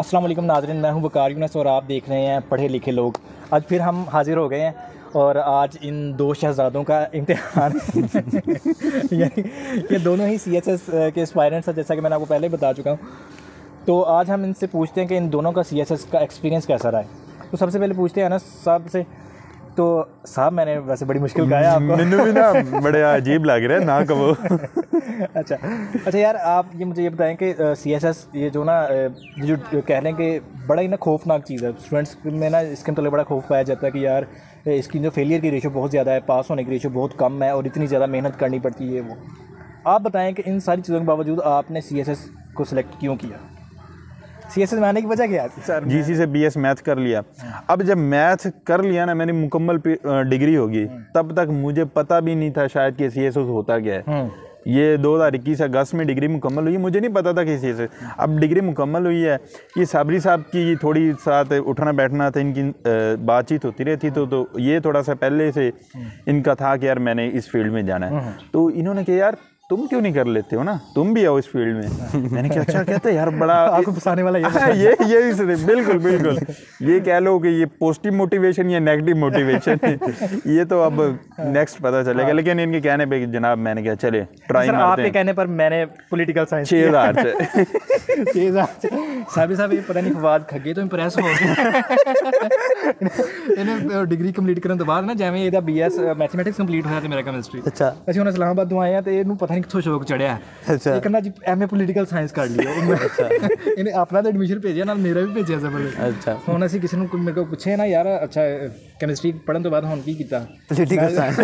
अस्सलाम वालेकुम नाज़रीन, मैं हूं वकार यूनस और आप देख रहे हैं पढ़े लिखे लोग। आज फिर हम हाजिर हो गए हैं और आज इन दो शहज़ादों का इम्तिहान यानी ये दोनों ही CSS के एस्पायरेंट्स हैं, जैसा कि मैंने आपको पहले बता चुका हूं। तो आज हम इनसे पूछते हैं कि इन दोनों का CSS का एक्सपीरियंस कैसा रहा है। तो सबसे पहले पूछते हैं अनस साहब से। तो साहब, मैंने वैसे बड़ी मुश्किल कहा है आपको। मैंने भी ना बड़े अजीब लग रहे हैं ना कबो। अच्छा यार, आप मुझे ये बताएं कि CSS ये जो ना जो कह रहे हैं कि बड़ा ही ना खौफनाक चीज़ है। स्टूडेंट्स में ना इसके मतलब बड़ा खौफ पाया जाता है कि यार इसकी जो फेलियर की रेशो बहुत ज़्यादा है, पास होने की रेशो बहुत कम है और इतनी ज़्यादा मेहनत करनी पड़ती है। वो आप बताएं कि इन सारी चीज़ों के बावजूद आपने CSS को सिलेक्ट क्यों किया? CSS में आने की वजह क्या है सर? GC से BS मैथ कर लिया। अब जब मैथ कर लिया ना, मेरी मुकम्मल डिग्री होगी, तब तक मुझे पता भी नहीं था शायद कि CSS होता क्या है। ये 2021 अगस्त में डिग्री मुकम्मल हुई, मुझे नहीं पता था कि CSS। अब डिग्री मुकम्मल हुई है। ये साबरी साहब की थोड़ी साथ उठना बैठना था, इनकी बातचीत होती रहती, तो ये थोड़ा सा पहले से इनका था कि यार मैंने इस फील्ड में जाना है। तो इन्होंने कहा यार तुम क्यों नहीं कर लेते हो ना, तुम भी आओ इस फील्ड में। मैंने कहा अच्छा, कहते यार बड़ा आपको फंसाने वाला ये बिल्कुल ये कह लो कि ये पॉजिटिव मोटिवेशन या नेगेटिव मोटिवेशन ये तो अब नेक्स्ट पता चलेगा। लेकिन इनके कहने पे जनाब मैंने कहा चले ट्राई करते हैं। आपके कहने पर मैंने पॉलिटिकल साइंस 6000 से साहब ये पता नहीं फवाद खगे तो इंप्रेस हो गए। इन्हें डिग्री कंप्लीट करने तो बाद ना जैसे ਇਹਦਾ BS मैथमेटिक्स कंप्लीट होया ਤੇ ਮੇਰਾ ਕੈਮਿਸਟਰੀ अच्छा ਅਸੀਂ ਹੁਣ ਇਸਲਾਮਾਬਾਦ ਤੋਂ ਆਏ ਆ ਤੇ ਇਹਨੂੰ ਪਤਾ ਨਹੀਂ ਕਿੱਥੋਂ ਸ਼ੌਕ ਚੜਿਆ। अच्छा ਇਹ ਕਹਿੰਦਾ ਜੀ MA ਪੋਲੀਟੀਕਲ ਸਾਇੰਸ ਕਰ ਲਿਓ। ਅੱਛਾ ਇਹਨੇ ਆਪਣਾ ਤਾਂ ਐਡਮਿਸ਼ਨ ਭੇਜਿਆ, ਨਾਲ ਮੇਰਾ ਵੀ ਭੇਜਿਆ ਸਬਲ। अच्छा ਹੁਣ ਅਸੀਂ ਕਿਸੇ ਨੂੰ ਮੇਰੇ ਕੋਲ ਪੁੱਛੇ ਨਾ ਯਾਰ ਅੱਛਾ ਕੈਮਿਸਟਰੀ ਪੜ੍ਹਨ ਤੋਂ ਬਾਅਦ ਹੁਣ ਕੀ ਕੀਤਾ, पॉलिटिकल साइंस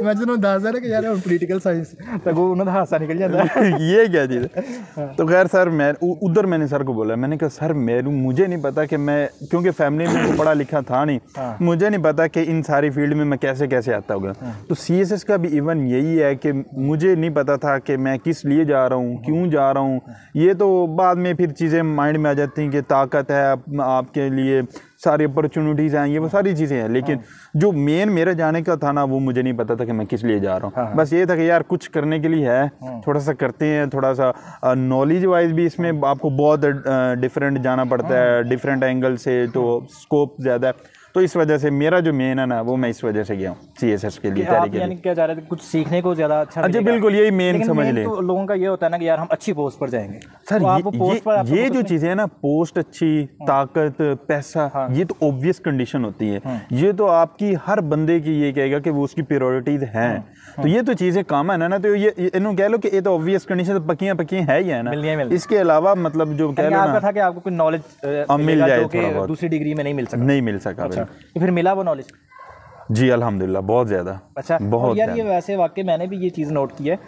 मैं ਜਦੋਂ ਦੱਸਦਾ ਨਾ ਕਿ ਯਾਰ ਹੁਣ ਪੋਲੀਟੀਕਲ ਸਾਇੰਸ ਤਾਂ ਉਹ ਉਹਨਾਂ ਦਾ ਹਾਸਾ ਨਿਕਲ ਜਾਂਦਾ। ये क्या चीज़ है। तो खैर सर, मैं उधर मैंने सर को बोला, मैंने कहा सर मुझे नहीं पता कि मैं, क्योंकि फैमिली में पढ़ा लिखा था नहीं, मुझे नहीं पता कि इन सारी फील्ड में मैं कैसे आता होगा। तो CSS का भी इवन यही है कि मुझे नहीं पता था कि मैं किस लिए जा रहा हूँ, क्यों जा रहा हूँ। ये तो बाद में फिर चीज़ें माइंड में आ जाती हैं कि ताकत है आपके लिए, सारी अपॉर्चुनिटीज़ हैं, ये वो सारी चीज़ें हैं। लेकिन जो मेन मेरे जाने का था ना, वो मुझे नहीं पता था कि मैं किस लिए जा रहा हूँ। बस ये था कि यार कुछ करने के लिए है, थोड़ा सा करते हैं, थोड़ा सा नॉलेज वाइज भी इसमें आपको बहुत डिफरेंट जाना पड़ता है, डिफरेंट एंगल से, तो स्कोप ज़्यादा है। तो इस वजह से मेरा जो मेन है ना, वो मैं इस वजह से गया हूँ CSS के लिए तैयारी के लिए। क्या जा रहे थे कुछ सीखने को ज़्यादा अच्छा? अच्छा बिल्कुल, यही मेन समझ लें। तो लोगों का ये होता है ना कि यार हम अच्छी पोस्ट पर जाएंगे सर। तो ये जो चीज़ें हैं ना, पोस्ट अच्छी, ताकत, पैसा, ये तो ऑब्वियस कंडीशन होती है। ये तो आपकी हर बंदे की ये कहेगा कि वो उसकी प्रायोरिटीज हैं। तो ये तो चीज़ें कॉमन है ना, तो ये इन्होंने कह लो कि ये तो ऑब्वियस कंडीशन पक्कियां है ही है ना। इसके अलावा मतलब जो कह लो ना था कि आपको कोई नॉलेज मिल जाए, दूसरी डिग्री में नहीं मिल सका। अच्छा, तो फिर मिला वो नॉलेज? जी अल्हम्दुलिल्लाह, बहुत ज़्यादा। अच्छा, बहुत यार, ये वैसे वाकई मैंने भी ये चीज़ नोट की है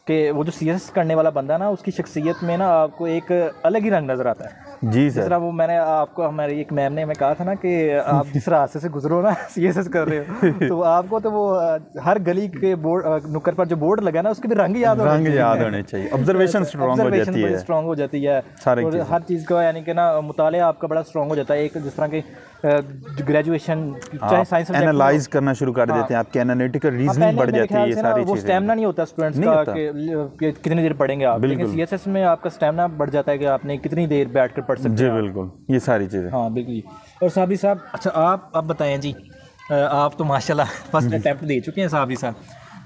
कि वो जो CSS करने वाला बंदा ना, उसकी शख्सियत में ना आपको एक अलग ही रंग नज़र आता है। जी सर। जिस तरह वो मैंने आपको, हमारी एक मैम ने हमें कहा था ना कि आप जिस रास्ते से गुजरो ना CSS कर रहे हो, तो आपको तो वो हर गली के बोर्ड नुक्कड़ पर जो बोर्ड लगा ना, उसके भी रंग याद होने चाहिए। ऑब्जर्वेशन स्ट्रॉन्ग हो जाती है और हर चीज़ का यानी कि ना मुताला आपका बड़ा स्ट्रॉन्ग हो जाता है। एक जिस तरह के ग्रेजुएशन चाहे साइंस एनालाइज करना शुरू कर देते हैं, आपके एनालिटिकल रीजनिंग बढ़ जाती है, ये सारी चीजें। वो स्टैमिना नहीं होता स्टूडेंट्स का कि कितनी देर पढ़ेंगे आप, लेकिन CSS में आपका स्टैमिना बढ़ जाता है कि आपने कितनी देर बैठकर पढ़ सकते हैं। जी बिल्कुल, ये सारी चीज़ें। हाँ बिल्कुल। और साबरी साहब, अच्छा आप बताएं जी, आप तो माशाल्लाह फर्स्ट अटैम्प्ट दे चुके हैं साबरी साहब,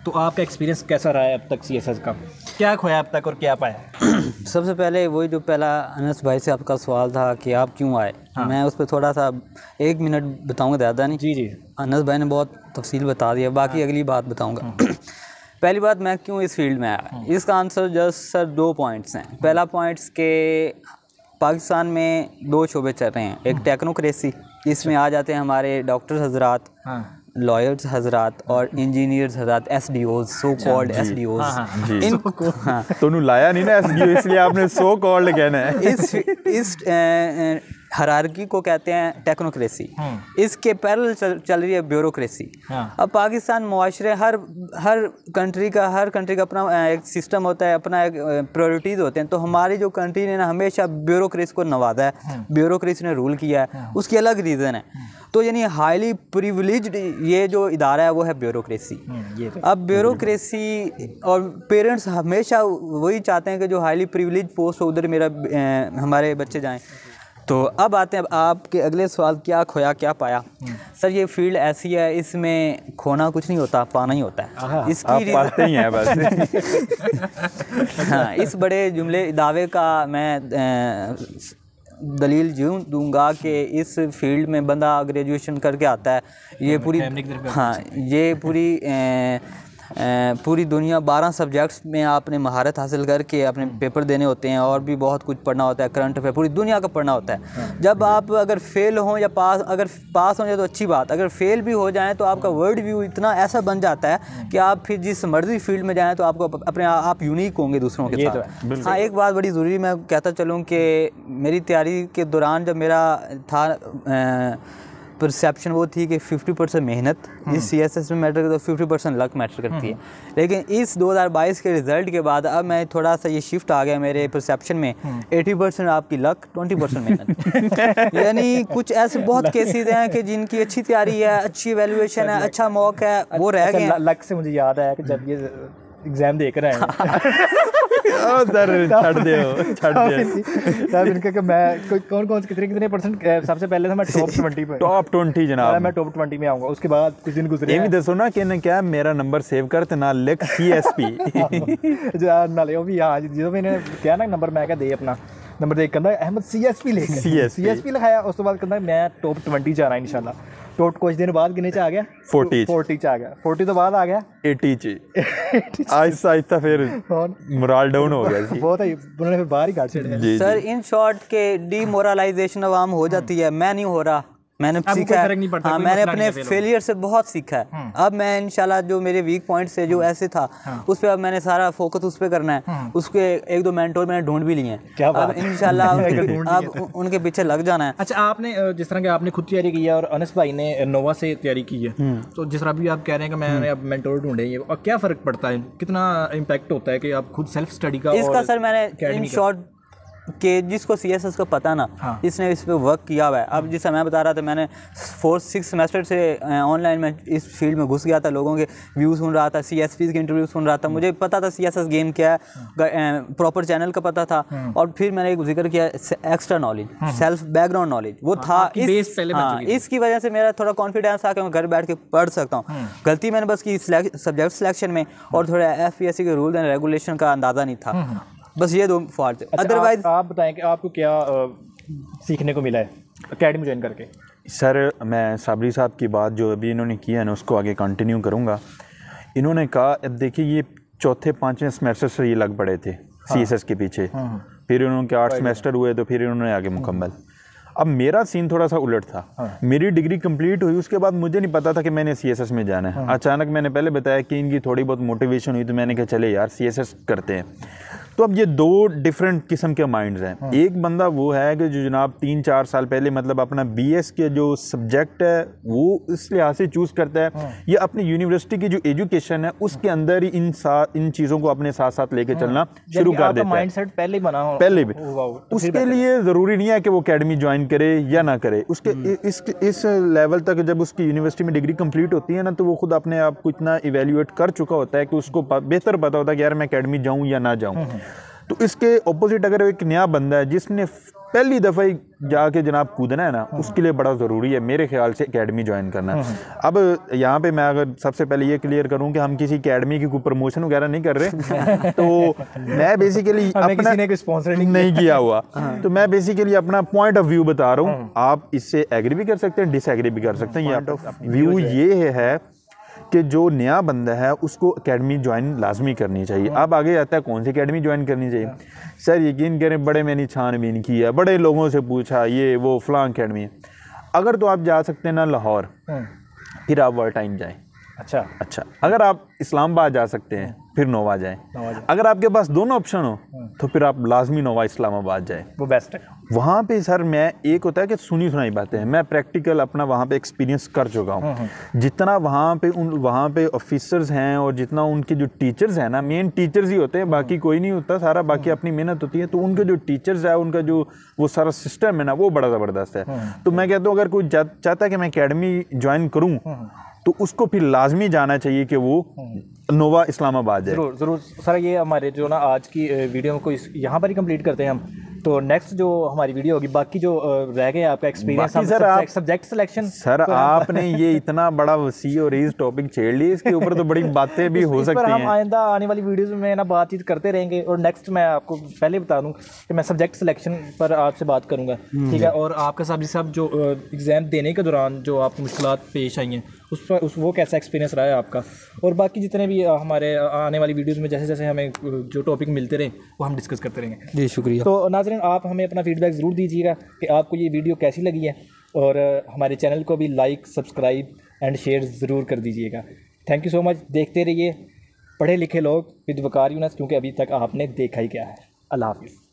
तो आपका एक्सपीरियंस कैसा रहा है अब तक CSS का? क्या खोया अब तक और क्या पाया? सबसे पहले वही जो पहला अनस भाई से आपका सवाल था कि आप क्यों आए, मैं उस पर थोड़ा सा 1 मिनट बताऊंगा, ज़्यादा नहीं। जी। अनस भाई ने बहुत तफसील बता दिया, बाकी अगली बात बताऊंगा। पहली बात, मैं क्यों इस फील्ड में आया, इसका आंसर जस्ट सर 2 पॉइंट्स हैं। पहला पॉइंट्स के पाकिस्तान में 2 शोबे चल रहे हैं, एक टेक्नोक्रेसी, इसमें आ जाते हैं हमारे डॉक्टर हजरात, लॉयर्स हजरात और इंजीनियर्स हजरात, SDOs, सो कॉल्ड SDOs। इनको तो लाया नहीं ना SDO, इसलिए आपने सो कॉल्ड कहना है। इस हायरार्की को कहते हैं टेक्नोक्रेसी, इसके पैरेलल चल रही है ब्यूरोक्रेसी। अब पाकिस्तान मुआशरे हर कंट्री का अपना एक सिस्टम होता है, अपना एक प्रायोरिटीज़ होते हैं। तो हमारी जो कंट्री ने ना हमेशा ब्यूरोक्रेसी को नवाजा है, ब्यूरोक्रेसी ने रूल किया है, उसकी अलग रीज़न है। तो यानी हाईली प्रिविलेज्ड ये जो इदारा है वो है ब्यूरोक्रेसी। अब ब्यूरोक्रेसी और पेरेंट्स हमेशा वही चाहते हैं कि जो हाईली प्रिविलेज पोस्ट हो उधर हमारे बच्चे जाएं। तो अब आते हैं आपके अगले सवाल, क्या खोया क्या पाया। सर ये फील्ड ऐसी है, इसमें खोना कुछ नहीं होता, पाना ही होता है। इसकी पाते ही हैं बस। हाँ, इस बड़े जुमले दावे का मैं दलील यूँ दूंगा कि इस फील्ड में बंदा ग्रेजुएशन करके आता है, ये पूरी पूरी दुनिया 12 सब्जेक्ट्स में आपने महारत हासिल करके अपने पेपर देने होते हैं, और भी बहुत कुछ पढ़ना होता है, करंट अफेयर पूरी दुनिया का पढ़ना होता है। जब आप अगर फेल हों या अगर पास हो जाए तो अच्छी बात, अगर फेल भी हो जाएं तो आपका वर्ल्ड व्यू इतना ऐसा बन जाता है कि आप फिर जिस मर्जी फील्ड में जाएँ तो आपको अपने आप यूनिक होंगे दूसरों के साथ। हाँ, एक बात बड़ी ज़रूरी मैं कहता चलूँ कि मेरी तैयारी के दौरान जब मेरा था परसेप्शन वो थी कि 50% मेहनत जिस CSS में मैटर करती है, 50% लक मैटर करती है। लेकिन इस 2022 के रिज़ल्ट के बाद अब मैं थोड़ा सा ये शिफ्ट आ गया मेरे परसेप्शन में, 80% आपकी लक, 20% मेहनत। यानी कुछ ऐसे बहुत केसेस हैं कि जिनकी अच्छी तैयारी है, अच्छी एवेल्युएशन है, अच्छा मॉक है, वो रह गए। लक से मुझे याद आया कि जब ये एग्जाम देकर आए इनका मैं कौन से कितने परसेंट, सबसे पहले था मैं टॉप 20 पे, टॉप 20 जनाब, मैं टॉप 20 में आऊंगा। उसके बाद कुछ दिन गुजरे, ये भी दसो ना कि ने क्या मेरा नंबर सेव करते ना लिख CSP ना ले, वो भी हाँ जो मैंने क्या ना नंबर मैं क्या दे अपना नंबर देख कहता अहमद CSP लिखाया। उस तो बाद कहता मैं टॉप 20 च आना इंशाल्लाह। टॉप कुछ दिन बाद किन्ने च आ गया, 40 च आ गया, 40 तो बाद आ गया 80 च। आहिस्ता फिर मोरल डाउन हो गया जी, बहुत है, उन्होंने फिर बाहर ही काट छोड़ा। सर इन शॉर्ट के डीमोरलाइजेशन आवाम हो जाती है, मैं नहीं हो रहा, मैंने सीखा है। हाँ, मैंने अपने फेलियर से बहुत सीखा है। अब मैं इंशाल्लाह जो मेरे वीक पॉइंट से जो ऐसे था उस पर अब मैंने सारा फोकस उस पर करना है। उसके 1-2 मेंटोर मैंने ढूंढ भी लिए हैं, अब इंशाल्लाह अब उनके पीछे लग जाना है। अच्छा, आपने जिस तरह के आपने खुद तैयारी की है और अनस भाई ने नोवा से तैयारी की है, तो जिस तरह भी आप कह रहे हैं कि मैंने अब मेंटोर ढूंढे, और क्या फ़र्क पड़ता है, कितना इम्पैक्ट होता है कि आप खुद सेल्फ स्टडी का? इसका सर मैंने इन शॉर्ट कि जिसको CSS को पता ना, जिसने इस पे वर्क किया हुआ है। अब जिस मैं बता रहा था, मैंने 4-6 सेमेस्टर से ऑनलाइन में इस फील्ड में घुस गया था, लोगों के व्यू सुन रहा था, CSP के इंटरव्यू सुन रहा था, मुझे पता था CSS गेम क्या है, प्रॉपर चैनल का पता था। और फिर मैंने एक जिक्र किया extra knowledge, self background knowledge वो था। इसकी वजह से मेरा थोड़ा कॉन्फिडेंस आ कि मैं घर बैठ के पढ़ सकता हूँ। गलती मैंने बस की सब्जेक्ट सिलेक्शन में, और थोड़ा FPSC के रूल एंड रेगुलेशन का अंदाज़ा नहीं था, बस ये 2 फॉल्ट। अदरवाइज आप बताएं कि आपको क्या सीखने को मिला है एकेडमी ज्वाइन करके? सर मैं साबरी साहब की बात जो अभी इन्होंने किया है ना उसको आगे कंटिन्यू करूँगा। इन्होंने कहा अब देखिए ये 4-5वें सेमेस्टर से ये लग पड़े थे CSS के पीछे, फिर उन्होंने 8 सेमेस्टर हुए तो फिर इन्होंने आगे मुकम्मल। अब मेरा सीन थोड़ा सा उलट था, मेरी डिग्री कंप्लीट हुई उसके बाद मुझे नहीं पता था कि मैंने CSS में जाना है। अचानक मैंने पहले बताया कि इनकी थोड़ी बहुत मोटिवेशन हुई तो मैंने कहा चले यार CSS करते हैं। तो अब ये 2 डिफरेंट किस्म के माइंड्स हैं। एक बंदा वो है कि जो जनाब 3-4 साल पहले मतलब अपना BS के जो सब्जेक्ट है वो इस लिहाज से चूज़ करता है, या अपनी यूनिवर्सिटी की जो एजुकेशन है उसके अंदर ही इन चीज़ों को अपने साथ साथ लेके चलना शुरू कर देता है। माइंडसेट पहले बना हो, पहले भी उसके लिए ज़रूरी नहीं है कि वो एकेडमी ज्वाइन करे या ना करे। उसके इस लेवल तक जब उसकी यूनिवर्सिटी में डिग्री कंप्लीट होती है ना, तो वो खुद अपने आप को इतना इवेल्युएट कर चुका होता है कि उसको बेहतर पता होता है कि यार मैं एकेडमी जाऊँ या ना जाऊँ। तो इसके ऑपोजिट अगर एक नया बंदा है जिसने पहली दफ़ा ही जाके जनाब कूदना है ना, उसके लिए बड़ा ज़रूरी है मेरे ख्याल से एकेडमी ज्वाइन करना। अब यहाँ पे मैं अगर सबसे पहले ये क्लियर करूँ कि हम किसी एकेडमी की कोई प्रमोशन वगैरह नहीं कर रहे तो मैं बेसिकली अपना स्पॉन्सर नहीं किया हुआ, तो मैं बेसिकली अपना पॉइंट ऑफ व्यू बता रहा हूँ। आप इससे एग्री भी कर सकते हैं, डिसएग्री भी कर सकते हैं। पॉइंट ऑफ व्यू ये है कि जो नया बंदा है उसको एकेडमी ज्वाइन लाजमी करनी चाहिए। अब आगे आता है कौन सी एकेडमी ज्वाइन करनी चाहिए। सर यकीन करें बड़े मैंने छानबीन किया, बड़े लोगों से पूछा ये वो फलां एकेडमी। अगर तो आप जा सकते हैं ना लाहौर, फिर आप वर्टाइन जाएं। अच्छा, अगर आप इस्लामाबाद जा सकते हैं फिर नोवा जाएं। अगर आपके पास दोनों ऑप्शन हो तो फिर आप लाजमी नोवा इस्लामाबाद जाएं, वो बेस्ट है। वहाँ पे सर मैं, एक होता है कि सुनी सुनाई बातें हैं, मैं प्रैक्टिकल अपना वहाँ पे एक्सपीरियंस कर चुका हूँ। जितना वहाँ पे ऑफिसर्स हैं और जितना उनके जो टीचर्स हैं ना, मेन टीचर्स ही होते हैं, बाकी कोई नहीं होता, सारा बाकी अपनी मेहनत होती है। तो उनके जो टीचर्स है, उनका जो वो सारा सिस्टम है ना, वो बड़ा ज़बरदस्त है। तो मैं कहता हूँ अगर कोई चाहता है कि मैं अकेडमी ज्वाइन करूँ तो उसको फिर लाजमी जाना चाहिए कि वो नोवा इस्लामाबाद जाए। ज़रूर ज़रूर सर। ये हमारे जो ना आज की वीडियो में कोई यहाँ पर ही कंप्लीट करते हैं हम, तो नेक्स्ट जो हमारी वीडियो होगी, बाकी जो रह गए आपका एक्सपीरियंस सब्जेक्ट सिलेक्शन। सर आपने ये इतना बड़ा वसी और इस टॉपिक छेड़ लिया, इसके ऊपर तो बड़ी बातें भी हो सकती हैं। हम आइंदा आने वाली वीडियोस में ना बातचीत करते रहेंगे। और नेक्स्ट मैं आपको पहले बता दूं कि मैं सब्जेक्ट सिलेक्शन पर आपसे बात करूंगा, ठीक है। और आपका सब जो एग्ज़ाम देने के दौरान जो आपको मुश्किलात पेश आई हैं उस पर वो कैसा एक्सपीरियंस रहा है आपका। और बाकी जितने भी हमारे आने वाली वीडियोस में जैसे जैसे हमें जो टॉपिक मिलते रहे वो हम डिस्कस करते रहेंगे। जी शुक्रिया। तो नाज़रीन, आप हमें अपना फीडबैक ज़रूर दीजिएगा कि आपको ये वीडियो कैसी लगी है, और हमारे चैनल को भी लाइक, सब्सक्राइब एंड शेयर ज़रूर कर दीजिएगा। Thank you so much. देखते रहिए पढ़े लिखे लोग विद वकार यूनस, क्योंकि अभी तक आपने देखा ही क्या है। अल्लाह हाफ़िज़।